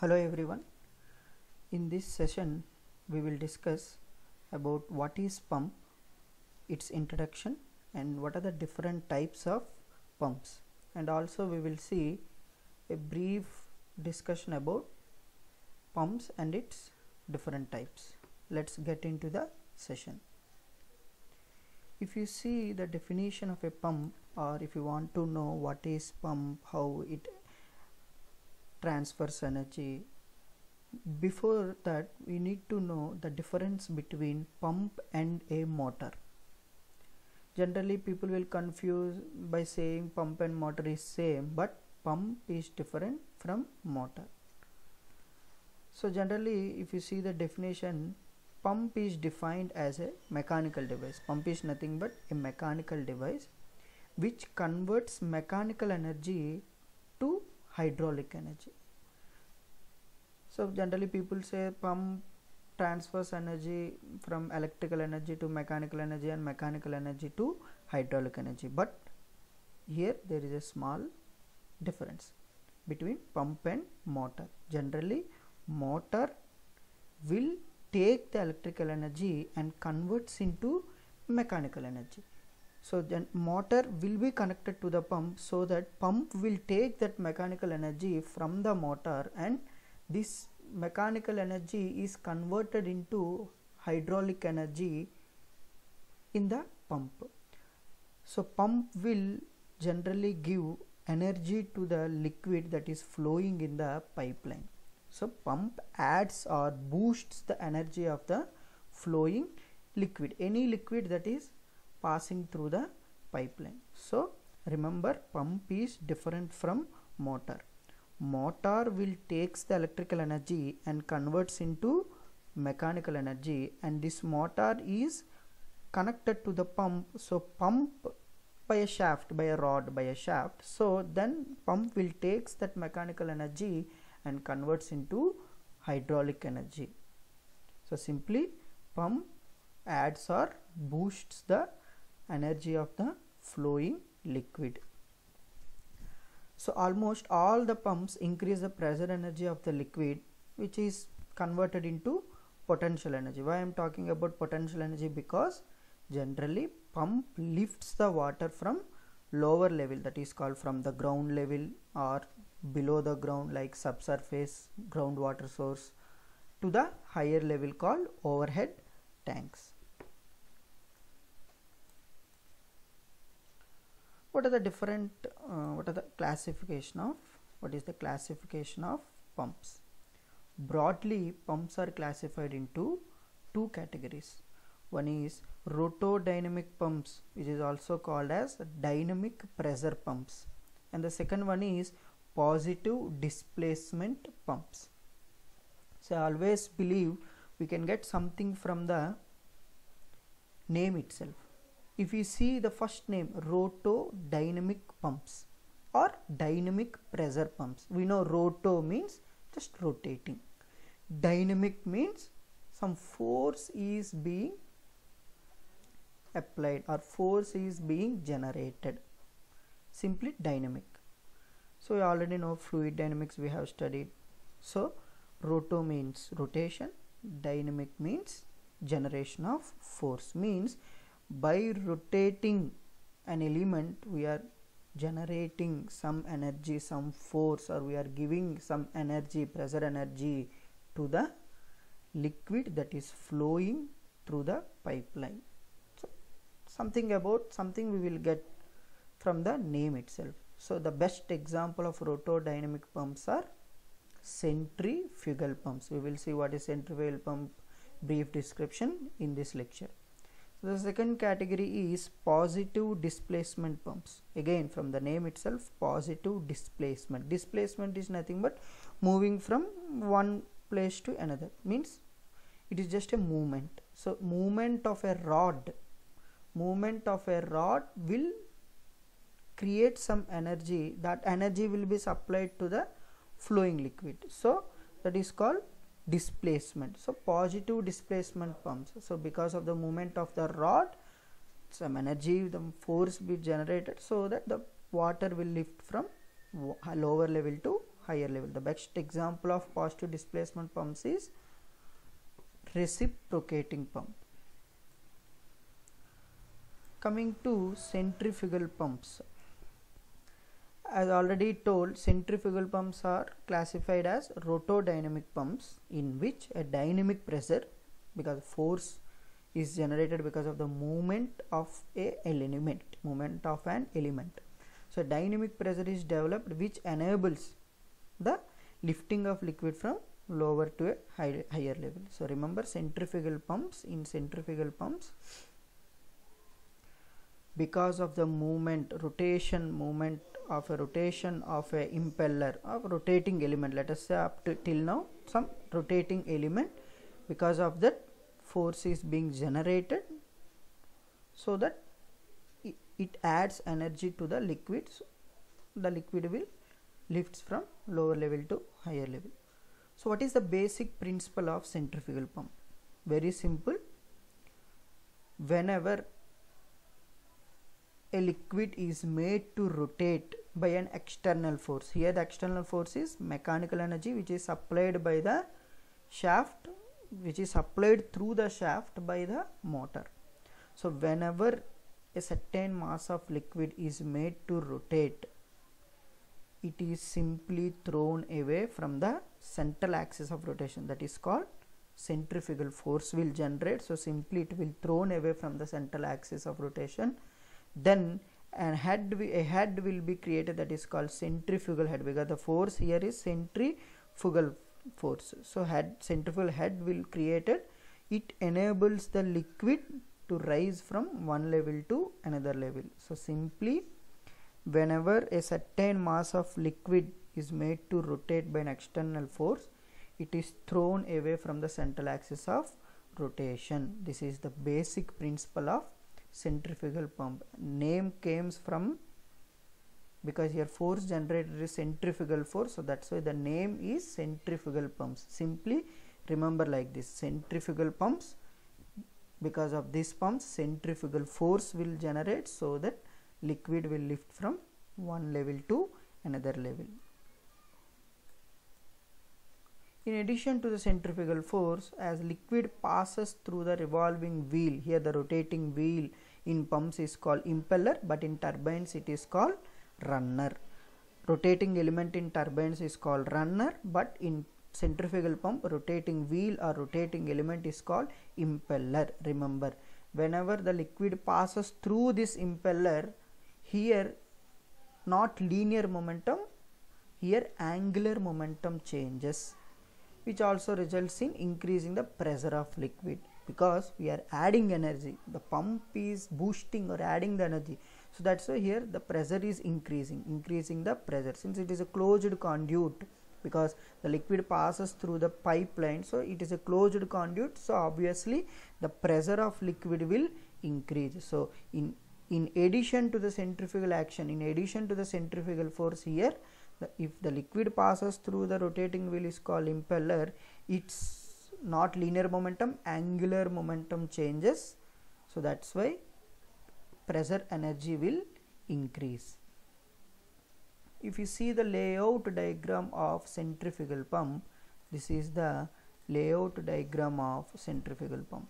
Hello everyone. In this session we will discuss about what is pump, its introduction and what are the different types of pumps, and also we will see a brief discussion about pumps and its different types. Let's get into the session. If you see the definition of a pump, or if you want to know what is pump, how it transfers energy, before that we need to know the difference between pump and a motor. Generally people will confuse by saying pump and motor is same, but pump is different from motor. So generally if you see the definition, pump is defined as a mechanical device. Pump is nothing but a mechanical device which converts mechanical energy to hydraulic energy. So generally people say pump transfers energy from electrical energy to mechanical energy and mechanical energy to hydraulic energy, but here there is a small difference between pump and motor. Generally motor will take the electrical energy and converts into mechanical energy. So then motor will be connected to the pump, so that pump will take that mechanical energy from the motor, and this mechanical energy is converted into hydraulic energy in the pump. So pump will generally give energy to the liquid that is flowing in the pipeline. So pump adds or boosts the energy of the flowing liquid, any liquid that is passing through the pipeline. So remember, pump is different from motor. Motor will takes the electrical energy and converts into mechanical energy, and this motor is connected to the pump. So pump by a shaft, by a rod, by a shaft. So then pump will takes that mechanical energy and converts into hydraulic energy. So simply pump adds or boosts the energy of the flowing liquid. So almost all the pumps increase the pressure energy of the liquid, which is converted into potential energy. Why I am talking about potential energy? Because generally pump lifts the water from lower level, that is called from the ground level or below the ground like subsurface groundwater source, to the higher level called overhead tanks. What are the different what is the classification of pumps? Broadly, pumps are classified into two categories. One is rotodynamic pumps, which is also called as dynamic pressure pumps, and the second one is positive displacement pumps. So I always believe we can get something from the name itself. If you see the first name, rotodynamic pumps or dynamic pressure pumps, we know roto means just rotating, dynamic means some force is being applied or force is being generated, simply dynamic. So we already know fluid dynamics, we have studied. So roto means rotation, dynamic means generation of force, means by rotating an element we are generating some energy, some force, or we are giving some energy, pressure energy to the liquid that is flowing through the pipeline. So something we will get from the name itself. So the best example of rotodynamic pumps are centrifugal pumps. We will see what is centrifugal pump, brief description in this lecture. So the second category is positive displacement pumps. Again, from the name itself, positive displacement. Displacement is nothing but moving from one place to another, means it is just a movement. So movement of a rod will create some energy. That energy will be supplied to the flowing liquid. So that is called displacement. So positive displacement pumps. So because of the movement of the rod, some energy, the force be generated, so that the water will lift from lower level to higher level. The best example of positive displacement pumps is reciprocating pump. Coming to centrifugal pumps, as already told, centrifugal pumps are classified as rotodynamic pumps, in which a dynamic pressure, because force is generated because of the movement of an element. So dynamic pressure is developed which enables the lifting of liquid from lower to a higher level. So remember, centrifugal pumps, because of the movement of a impeller of rotating element, let us say up to till now some rotating element, because of that force is being generated, so that it adds energy to the liquid. So the liquid will lifts from lower level to higher level. So what is the basic principle of centrifugal pump? Very simple. Whenever a liquid is made to rotate by an external force, here the external force is mechanical energy, which is supplied by the shaft, which is supplied through the shaft by the motor. So whenever a certain mass of liquid is made to rotate, it is simply thrown away from the central axis of rotation, that is called centrifugal force will generate. So simply it will thrown away from the central axis of rotation. Then a head will be created, that is called centrifugal head, because the force here is centrifugal force. So centrifugal head will created. It enables the liquid to rise from one level to another level. So simply, whenever a certain mass of liquid is made to rotate by an external force, it is thrown away from the central axis of rotation. This is the basic principle of centrifugal pump. Name comes from, because here force generated is centrifugal force, so that's why the name is centrifugal pumps. Simply remember like this: centrifugal pumps, because of this pumps centrifugal force will generate, so that liquid will lift from one level to another level. In addition to the centrifugal force, as liquid passes through the revolving wheel, here the rotating wheel in pumps is called impeller, but in turbines it is called runner. Rotating element in turbines is called runner, but in centrifugal pump, rotating wheel or rotating element is called impeller. Remember, whenever the liquid passes through this impeller, here not linear momentum, here angular momentum changes, which also results in increasing the pressure of liquid, because we are adding energy. The pump is boosting or adding the energy, so that's why here the pressure is increasing the pressure. Since it is a closed conduit, because the liquid passes through the pipeline, so it is a closed conduit, so obviously the pressure of liquid will increase. So in addition to the centrifugal action, in addition to the centrifugal force, here if the liquid passes through the rotating wheel is called impeller, it's not linear momentum, angular momentum changes, so that's why pressure energy will increase. If you see the layout diagram of centrifugal pump, this is the layout diagram of centrifugal pump.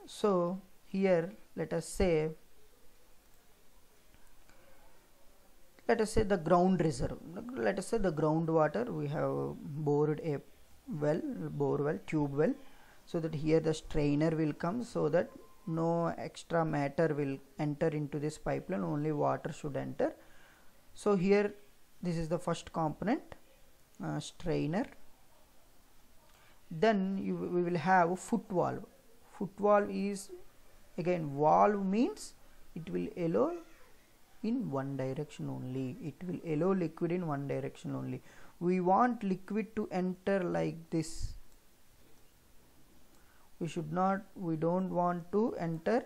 So here let us say the ground reserve, let us say the groundwater, we have bored a tube well, so that here the strainer will come, so that no extra matter will enter into this pipeline, only water should enter. So here this is the first component, strainer. Then we will have foot valve. Foot valve is, again, valve means it will allow in one direction only, it will allow liquid in one direction only. We want liquid to enter like this, we don't want to enter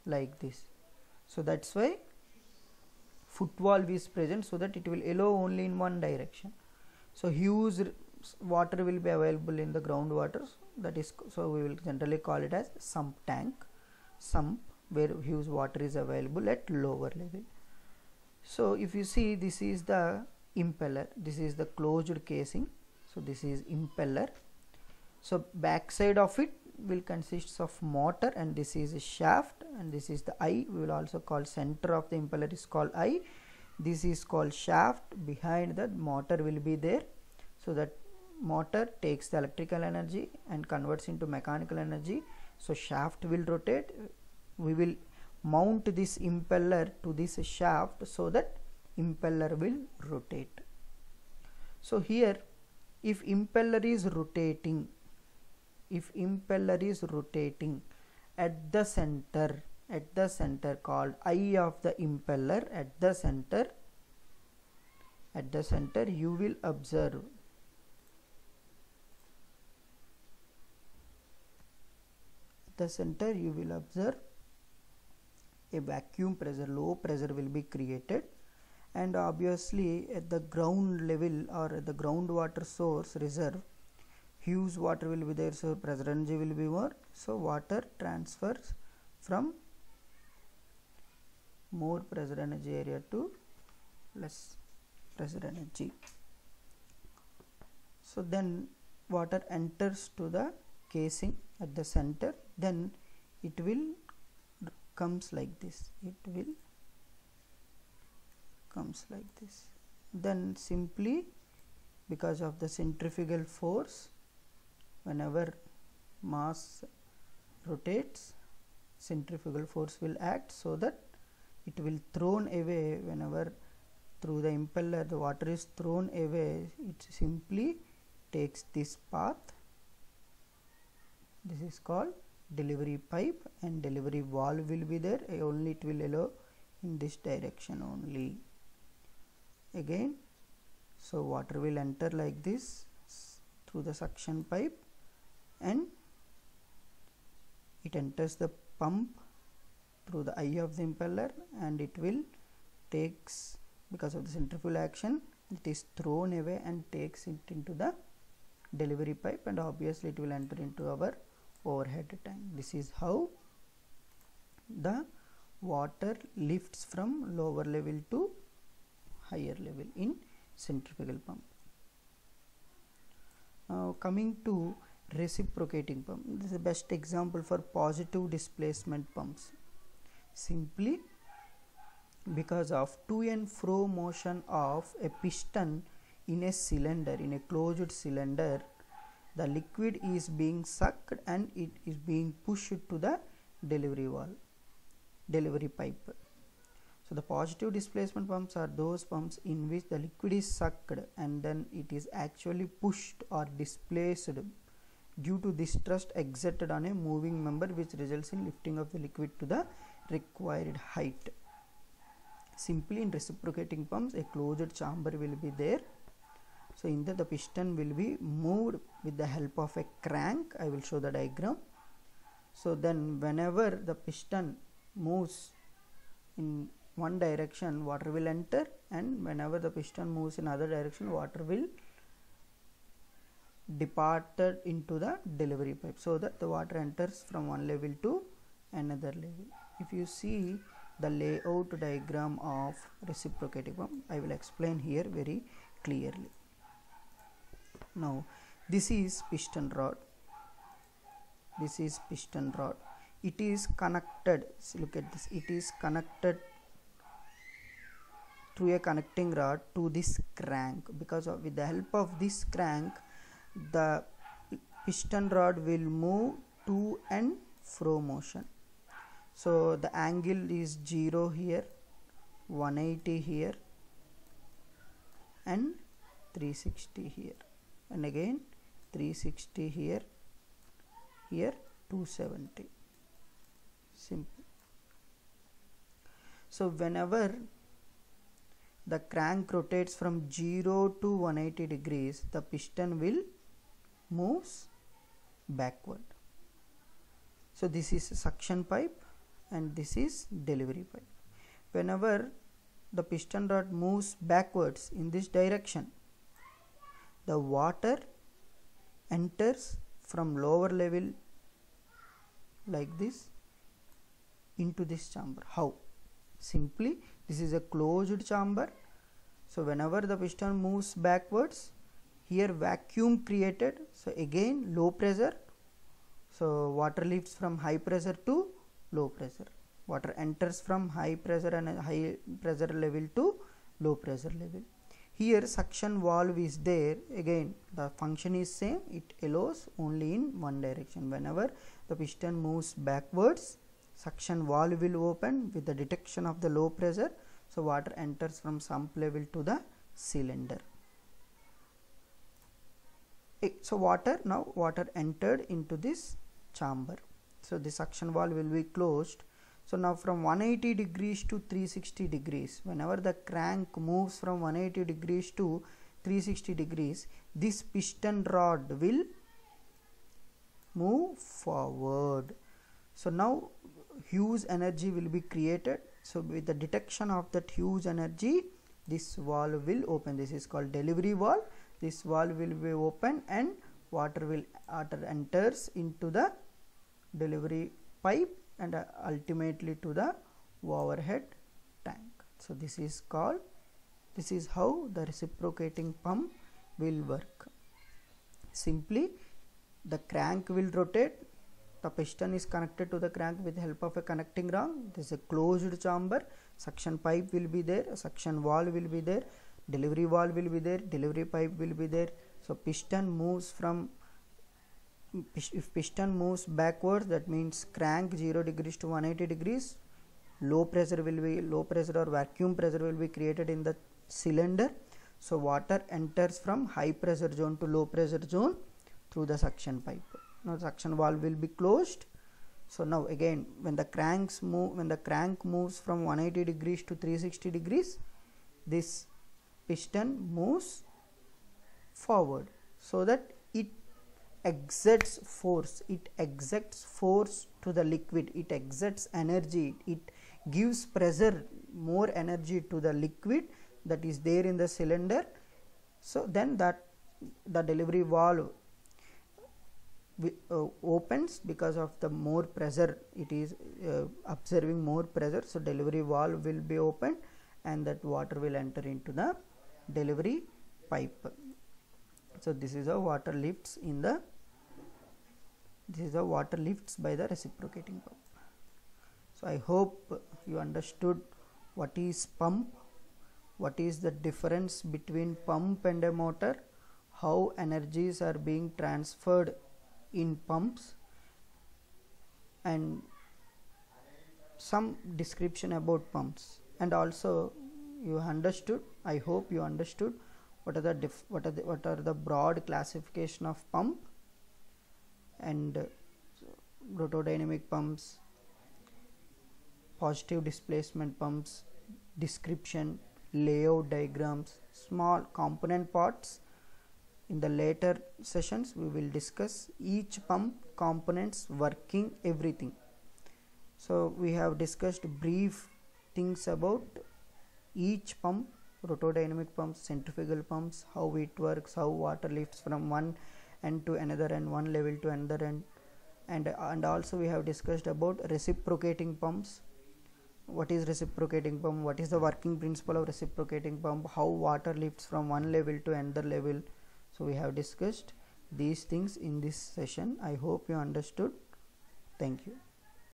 like this, so that's why foot valve is present, so that it will allow only in one direction. So huge water will be available in the groundwater, that is, so we will generally call it as sump tank, where huge water is available at lower level. So if you see, this is the impeller, this is the closed casing, so this is impeller. So back side of it will consists of motor, and this is a shaft, and this is the eye. We will also call center of the impeller is called eye. This is called shaft. Behind that motor will be there, so that motor takes the electrical energy and converts into mechanical energy. So shaft will rotate. We will mount this impeller to this shaft so that impeller will rotate. So here, if impeller is rotating, at the center called eye of the impeller, at the center you will observe a vacuum pressure, low pressure will be created, and obviously at the ground level or at the groundwater source reserve, huge water will be there, so pressure energy will be more. So water transfers from more pressure energy area to less pressure energy. So then water enters to the casing at the center, then it will comes like this, then simply because of the centrifugal force, whenever mass rotates, centrifugal force will act so that it will thrown away. Whenever through the impeller the water is thrown away, it simply takes this path. This is called delivery pipe, and delivery valve will be there, only it will allow in this direction only. Again, so water will enter like this through the suction pipe, and it enters the pump through the eye of the impeller, and it will takes, because of the centrifugal action, it is thrown away and takes it into the delivery pipe, and obviously it will enter into our overhead tank. This is how the water lifts from lower level to higher level in centrifugal pump. Now coming to reciprocating pump, this is the best example for positive displacement pumps. Simply because of to and fro motion of a piston in a cylinder, in a closed cylinder, the liquid is being sucked and it is being pushed to the delivery pipe. So the positive displacement pumps are those pumps in which the liquid is sucked and then it is actually pushed or displaced due to distrust exerted on a moving member, which results in lifting of the liquid to the required height. Simply in reciprocating pumps, a closed chamber will be there. So in that the piston will be moved with the help of a crank. I will show the diagram. So then whenever the piston moves in one direction, water will enter, and whenever the piston moves in other direction, water will departed into the delivery pipe, so that the water enters from one level to another level. If you see the layout diagram of reciprocating pump, I will explain here very clearly. Now this is piston rod, it is connected, so look at this, it is connected through a connecting rod to this crank. Because of, with the help of this crank, the piston rod will move to and fro motion. So the angle is 0 here, 180 here, and 360 here, and again 360 here, 270. Simple. So whenever the crank rotates from 0 to 180 degrees, the piston will moves backward. So this is a suction pipe and this is delivery pipe. Whenever the piston rod moves backwards in this direction, the water enters from lower level like this into this chamber. How? Simply This is a closed chamber. So whenever the piston moves backwards, here vacuum created, so again low pressure, so water lifts from high pressure to low pressure, water enters from high pressure and high pressure level to low pressure level. Here suction valve is there, again the function is same, it allows only in one direction. Whenever the piston moves backwards, suction valve will open with the detection of the low pressure, so water enters from sump level to the cylinder. So water entered into this chamber, so the suction valve will be closed. So now from 180 degrees to 360 degrees, whenever the crank moves from 180 degrees to 360 degrees, this piston rod will move forward. So now huge energy will be created. So with the detection of that huge energy, this valve will open. This is called delivery valve. This valve will be open and water enters into the delivery pipe and ultimately to the overhead tank. So this is how the reciprocating pump will work. Simply the crank will rotate, the piston is connected to the crank with the help of a connecting rod. This is a closed chamber, suction pipe will be there, suction valve will be there, delivery valve will be there, delivery pipe will be there. So piston moves from, if piston moves backwards, that means crank 0 degrees to 180 degrees, low pressure or vacuum pressure will be created in the cylinder. So water enters from high pressure zone to low pressure zone through the suction pipe. Now suction valve will be closed. So now again when the crank moves from 180 degrees to 360 degrees, this piston moves forward so that it exerts force to the liquid, it exerts energy, it gives pressure, more energy to the liquid that is there in the cylinder. So then that the delivery valve opens because of the more pressure, it is observing more pressure. So delivery valve will be opened and that water will enter into the delivery pipe. So this is how water lifts by the reciprocating pump. So I hope you understood what is pump, what is the difference between pump and a motor, how energies are being transferred in pumps, and some description about pumps. And also you understood, I hope you understood what are the broad classification of pump and rotodynamic pumps, positive displacement pumps, description, layout diagrams, small component parts. In the later sessions we will discuss each pump components, working, everything. So we have discussed brief things about each pump, rotodynamic pumps, centrifugal pumps, how it works, how water lifts from one end to another and one level to another end, and also we have discussed about reciprocating pumps. What is reciprocating pump, what is the working principle of reciprocating pump, how water lifts from one level to another level. So we have discussed these things in this session. I hope you understood. Thank you.